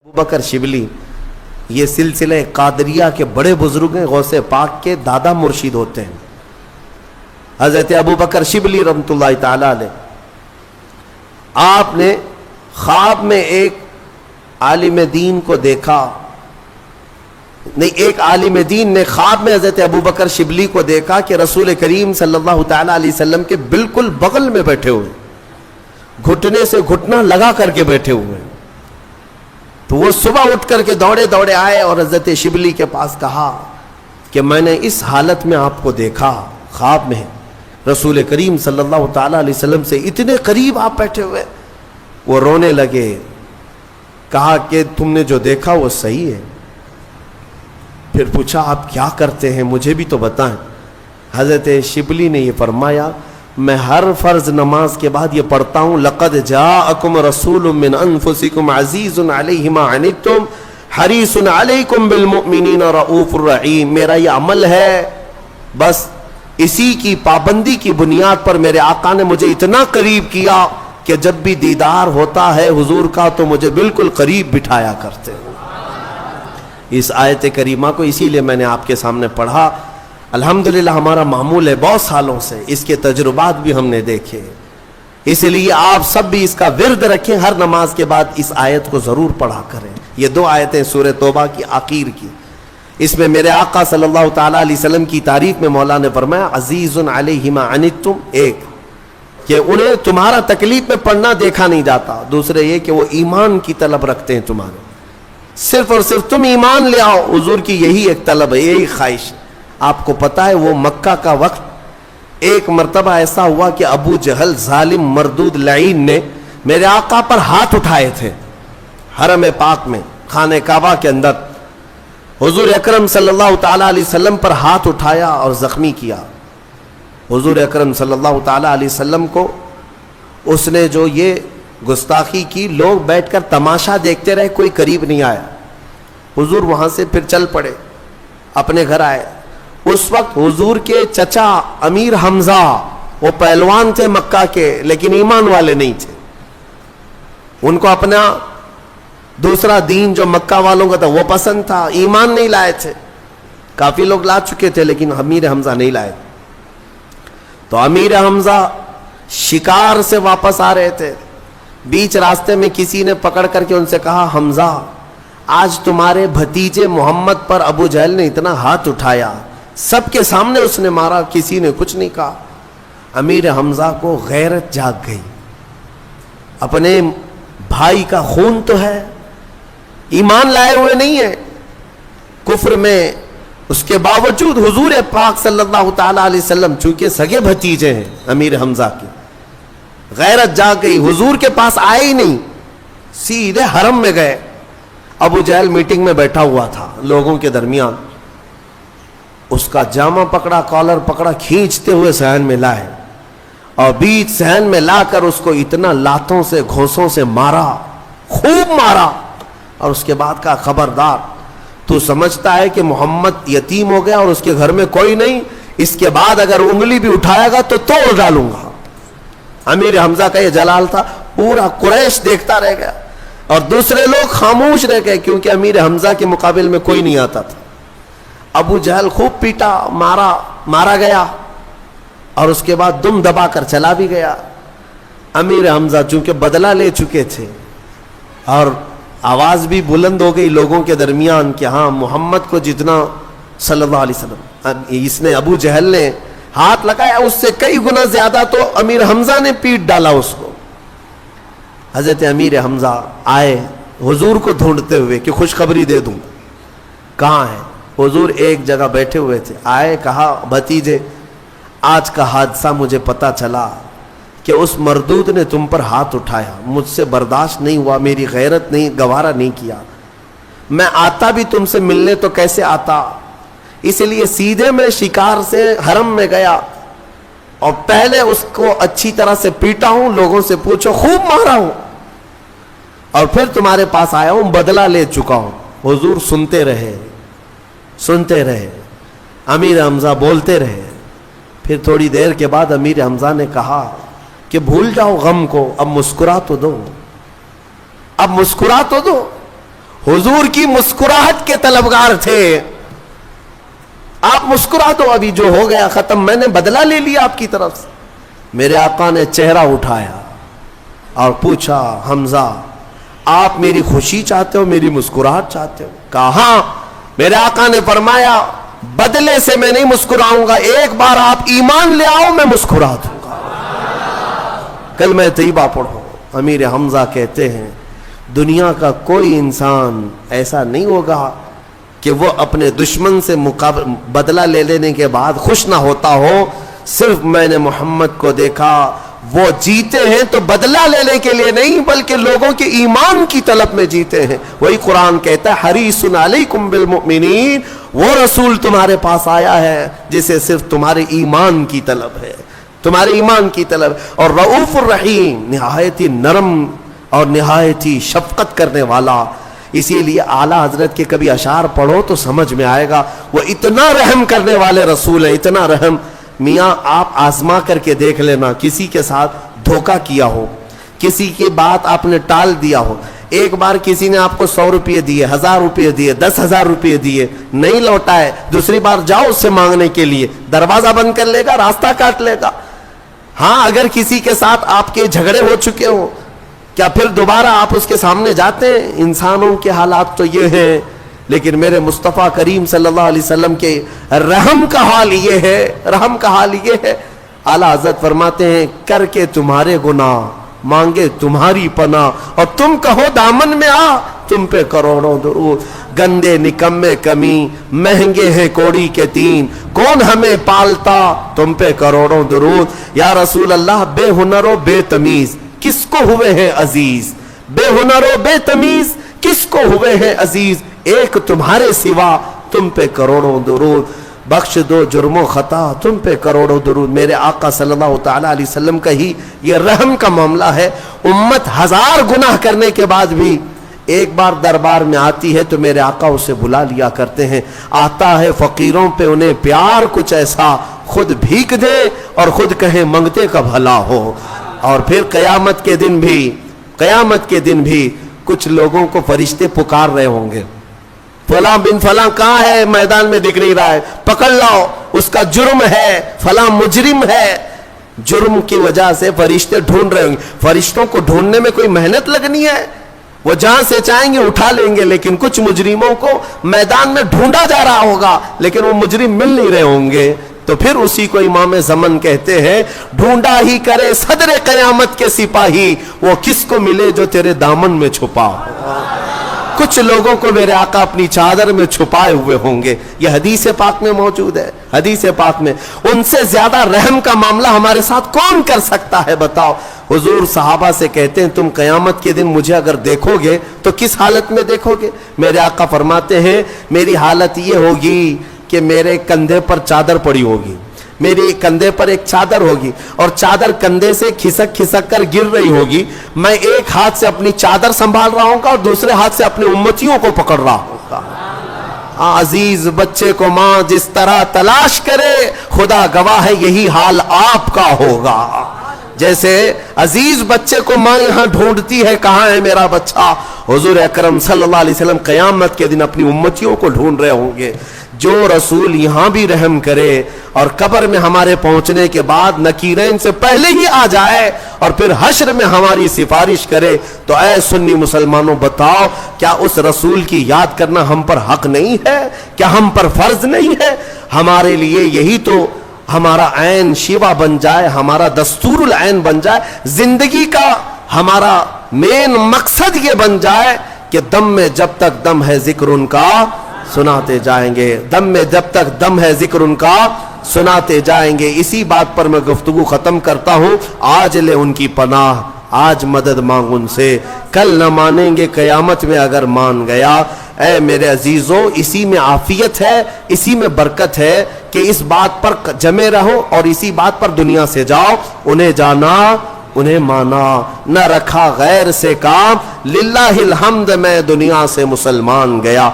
ابو بکر شبلی یہ سلسلہ قادریہ کے بڑے بزرگ ہیں، غوث پاک کے دادا مرشد ہوتے ہیں حضرت ابو بکر شبلی رحمۃ اللہ تعالی علیہ۔ آپ نے خواب میں ایک عالم دین کو دیکھا، نہیں، ایک عالم دین نے خواب میں حضرت ابو بکر شبلی کو دیکھا کہ رسول کریم صلی اللہ تعالی علیہ وسلم کے بالکل بغل میں بیٹھے ہوئے، گھٹنے سے گھٹنا لگا کر کے بیٹھے ہوئے۔ تو وہ صبح اٹھ کر کے دوڑے دوڑے آئے اور حضرت شبلی کے پاس کہا کہ میں نے اس حالت میں آپ کو دیکھا خواب میں، رسول کریم صلی اللہ تعالی علیہ وسلم سے اتنے قریب آپ بیٹھے ہوئے۔ وہ رونے لگے، کہا کہ تم نے جو دیکھا وہ صحیح ہے؟ پھر پوچھا آپ کیا کرتے ہیں، مجھے بھی تو بتائیں۔ حضرت شبلی نے یہ فرمایا میں ہر فرض نماز کے بعد یہ پڑھتا ہوں لقد جاءکم رسول من انفسکم عزیز علیہ ما عنتم حریص علیکم بالمؤمنین رؤوف الرحیم۔ میرا یہ عمل ہے، بس اسی کی پابندی کی بنیاد پر میرے آقا نے مجھے اتنا قریب کیا کہ جب بھی دیدار ہوتا ہے حضور کا تو مجھے بالکل قریب بٹھایا کرتے ہیں۔ اس آیت کریمہ کو اسی لیے میں نے آپ کے سامنے پڑھا۔ الحمدللہ ہمارا معمول ہے بہت سالوں سے، اس کے تجربات بھی ہم نے دیکھے، اس لیے آپ سب بھی اس کا ورد رکھیں، ہر نماز کے بعد اس آیت کو ضرور پڑھا کریں۔ یہ دو آیتیں سورہ توبہ کی آخر کی، اس میں میرے آقا صلی اللہ تعالی علیہ وسلم کی تعریف میں مولا نے فرمایا عزیز علیہ ما عنتم، ایک کہ انہیں تمہارا تکلیف میں پڑھنا دیکھا نہیں جاتا، دوسرے یہ کہ وہ ایمان کی طلب رکھتے ہیں تمہارے، صرف اور صرف تم ایمان لے آؤ، حضور کی یہی ایک طلب ہے، یہی خواہش۔ آپ کو پتا ہے وہ مکہ کا وقت ایک مرتبہ ایسا ہوا کہ ابو جہل ظالم مردود لعین نے میرے آقا پر ہاتھ اٹھائے تھے حرم پاک میں، خانہ کعبہ کے اندر۔ حضور اکرم صلی اللہ تعالی علیہ وسلم پر ہاتھ اٹھایا اور زخمی کیا۔ حضور اکرم صلی اللہ تعالی علیہ وسلم کو اس نے جو یہ گستاخی کی، لوگ بیٹھ کر تماشا دیکھتے رہے، کوئی قریب نہیں آیا۔ حضور وہاں سے پھر چل پڑے، اپنے گھر آئے۔ اس وقت حضور کے چچا امیر حمزہ، وہ پہلوان تھے مکہ کے لیکن ایمان والے نہیں تھے، ان کو اپنا دوسرا دین جو مکہ والوں کا تھا وہ پسند تھا، ایمان نہیں لائے تھے۔ کافی لوگ لا چکے تھے لیکن امیر حمزہ نہیں لائے۔ تو امیر حمزہ شکار سے واپس آ رہے تھے، بیچ راستے میں کسی نے پکڑ کر کے ان سے کہا حمزہ آج تمہارے بھتیجے محمد پر ابو جہل نے اتنا ہاتھ اٹھایا، سب کے سامنے اس نے مارا، کسی نے کچھ نہیں کہا۔ امیر حمزہ کو غیرت جاگ گئی، اپنے بھائی کا خون تو ہے، ایمان لائے ہوئے نہیں ہے، کفر میں، اس کے باوجود حضور پاک صلی اللہ تعالی علیہ وسلم چونکہ سگے بھتیجے ہیں امیر حمزہ کے، غیرت جاگ گئی، حضور کے پاس آئے ہی نہیں، سیدھے حرم میں گئے۔ ابو جہل میٹنگ میں بیٹھا ہوا تھا لوگوں کے درمیان، اس کا جامہ پکڑا، کالر پکڑا، کھینچتے ہوئے صحن میں لائے اور بیچ صحن میں لا کر اس کو اتنا لاتوں سے گھوسوں سے مارا، خوب مارا، اور اس کے بعد کہا خبردار تو سمجھتا ہے کہ محمد یتیم ہو گیا اور اس کے گھر میں کوئی نہیں، اس کے بعد اگر انگلی بھی اٹھائے گا تو توڑ ڈالوں گا۔ امیر حمزہ کا یہ جلال تھا، پورا قریش دیکھتا رہ گیا اور دوسرے لوگ خاموش رہ گئے کیونکہ امیر حمزہ کے مقابل میں کوئی نہیں آتا تھا۔ ابو جہل خوب پیٹا، مارا گیا اور اس کے بعد دم دبا کر چلا بھی گیا۔ امیر حمزہ چونکہ بدلہ لے چکے تھے اور آواز بھی بلند ہو گئی لوگوں کے درمیان کہ ہاں محمد کو جتنا صلی اللہ علیہ وسلم اس نے ابو جہل نے ہاتھ لگایا اس سے کئی گنا زیادہ تو امیر حمزہ نے پیٹ ڈالا اس کو۔ حضرت امیر حمزہ آئے حضور کو ڈھونڈتے ہوئے کہ خوشخبری دے دوں، کہاں ہے؟ حضور ایک جگہ بیٹھے ہوئے تھے، آئے، کہا بھتیجے آج کا حادثہ مجھے پتا چلا کہ اس مردود نے تم پر ہاتھ اٹھایا، مجھ سے برداشت نہیں ہوا، میری غیرت نہیں، گوارا نہیں کیا، میں آتا بھی تم سے ملنے تو کیسے آتا، اس لیے سیدھے میں شکار سے حرم میں گیا اور پہلے اس کو اچھی طرح سے پیٹا ہوں، لوگوں سے پوچھو، خوب مارا ہوں، اور پھر تمہارے پاس آیا ہوں، بدلہ لے چکا ہوں۔ حضور سنتے رہے، امیر حمزہ بولتے رہے۔ پھر تھوڑی دیر کے بعد امیر حمزہ نے کہا کہ بھول جاؤ غم کو، اب مسکرا تو دو، اب مسکرا تو دو۔ हुजूर की मुस्कुराहट के तलबगार थे। आप मुस्कुरा दो, अभी जो हो गया खत्म, मैंने बदला ले लिया आपकी तरफ से। मेरे आका ने चेहरा उठाया और पूछा, हमजा आप मेरी खुशी चाहते हो, मेरी मुस्कुराहट चाहते हो? कहा हाँ। मेरे आका ने फरमाया, बदले से मैं नहीं मुस्कुराऊंगा, एक बार आप ईमान ले आओ, मैं मुस्कुरा दूंगा। कलमा तैयबा पढ़ो। अमीर हमजा कहते हैं, दुनिया का कोई इंसान ऐसा नहीं होगा कि वो अपने दुश्मन से बदला ले लेने के बाद खुश ना होता हो। सिर्फ मैंने मोहम्मद को देखा, वो जीते हैं तो बदला लेने के लिए नहीं, बल्कि लोगों के ईमान की तलब में जीते हैं। वही कुरान कहता है, हरीसुन अलैकुम बिल मुमिनीन, वो रसूल तुम्हारे पास आया है जिसे सिर्फ तुम्हारे ईमान की तलब है, तुम्हारे ईमान की तलब। और रऊफुर रहीम, निहायत ही नरम और निहायत ही शफकत करने वाला। इसीलिए आला हजरत के कभी अशार पढ़ो तो समझ में आएगा, वो इतना रहम करने वाले रसूल है, इतना रहम। मियाँ आप आजमा करके देख लेना, किसी के साथ धोखा किया हो, किसी की बात आपने टाल दिया हो, एक बार किसी ने आपको 100 रुपये दिए, 1000 रुपये दिए, 10,000 रुपये दिए, नहीं लौटाए, दूसरी बार जाओ उससे मांगने के लिए, दरवाजा बंद कर लेगा, रास्ता काट लेगा। हाँ, अगर किसी के साथ आपके झगड़े हो चुके हो, क्या फिर दोबारा आप उसके सामने जाते हैं? इंसानों के हालात तो ये हैं, लेकिन मेरे मुस्तफ़ा करीम सल्लल्लाहु अलैहि वसल्लम के रहम का हाल ये है, रहम का हाल ये है। आला हज़रत फरमाते हैं, करके तुम्हारे गुनाह मांगे तुम्हारी पनाह, और तुम कहो दामन में आ, तुम पे करोड़ों दुरूद। गंदे निकम्मे कमी, महंगे हैं कोड़ी के तीन, कौन हमें पालता, तुम पे करोड़ों दुरूद। या रसूल अल्लाह, बेहुनरो बेतमीज किसको हुए हैं अजीज, बेहुनरो बेतमीज किसको हुए हैं अजीज, एक तुम्हारे सिवा, तुम पे करोड़ों दुरूद। बख्श दो जुर्मो खता, तुम पे करोड़ों दुरूद। मेरे आका सल्लल्लाहु तआला अलैहि वसल्लम का ही ये रहम का मामला है। उम्मत 1000 गुनाह करने के बाद भी एक बार दरबार में आती है तो मेरे आका उसे बुला लिया करते हैं। आता है फकीरों पे उन्हें प्यार कुछ ऐसा, खुद भीख दे और खुद कहे मंगते का भला हो। और फिर कयामत के दिन भी, कयामत के दिन भी कुछ लोगों को फरिश्ते पुकार रहे होंगे, फला बिन फला कहाँ है, मैदान में दिख नहीं रहा है, पकड़ लाओ, उसका जुर्म है, फला मुजरिम है। जुर्म की वजह से फरिश्ते ढूंढ रहे होंगे। फरिश्तों को ढूंढने में कोई मेहनत लगनी है? वो जहां से चाहेंगे उठा लेंगे। लेकिन कुछ मुजरिमों को मैदान में ढूंढा जा रहा होगा, लेकिन वो मुजरिम मिल नहीं रहे होंगे। तो फिर उसी को इमाम ज़मन कहते हैं, ढूंढा ही करे सदर कयामत के सिपाही, वो किसको मिले जो तेरे दामन में छुपा हो। कुछ लोगों को मेरे आका अपनी चादर में छुपाए हुए होंगे। यह हदीस पाक में मौजूद है, हदीस पाक में। उनसे ज्यादा रहम का मामला हमारे साथ कौन कर सकता है बताओ। हुजूर सहाबा से कहते हैं, तुम कयामत के दिन मुझे अगर देखोगे तो किस हालत में देखोगे? मेरे आका फरमाते हैं, मेरी हालत ये होगी कि मेरे कंधे पर चादर पड़ी होगी, मेरे कंधे पर एक चादर होगी और चादर कंधे से खिसक खिसक कर गिर रही होगी। मैं एक हाथ से अपनी चादर संभाल रहा हूँ और दूसरे हाथ से अपने उम्मतियों को पकड़ रहा होगा। अजीज बच्चे को माँ जिस तरह तलाश करे, खुदा गवाह है यही हाल आपका होगा। जैसे अजीज बच्चे को माँ यहाँ ढूंढती है, कहाँ है मेरा बच्चा, हुजूर अकरम सल्लल्लाहु अलैहि वसल्लम कयामत के दिन अपनी उम्मतियों को ढूंढ रहे होंगे। जो रसूल यहाँ भी रहम करे और कब्र में हमारे पहुंचने के बाद नकीरैन से पहले ही आ जाए और फिर हश्र में हमारी सिफारिश करे, तो ऐ सुन्नी मुसलमानों बताओ, क्या उस रसूल की याद करना हम पर हक नहीं है? क्या हम पर फर्ज नहीं है? हमारे लिए यही तो हमारा ऐन शिवा बन जाए, हमारा दस्तूरुल ऐन बन जाए, जिंदगी का हमारा मेन मकसद ये बन जाए कि दम में जब तक दम है जिक्र उनका सुनाते जाएंगे, दम में जब तक दम है जिक्र उनका सुनाते जाएंगे। इसी बात पर मैं गुफ्तगू खत्म करता हूं। आज ले उनकी पनाह, आज मदद मांग उनसे, कल न मानेंगे कयामत में अगर मान गया। ऐ मेरे अजीजों, इसी में आफियत है, इसी में बरकत है कि इस बात पर जमे रहो और इसी बात पर दुनिया से जाओ। उन्हें जाना, उन्हें माना, न रखा गैर से काम, लिल्लाहिल हम्द मैं दुनिया से मुसलमान गया।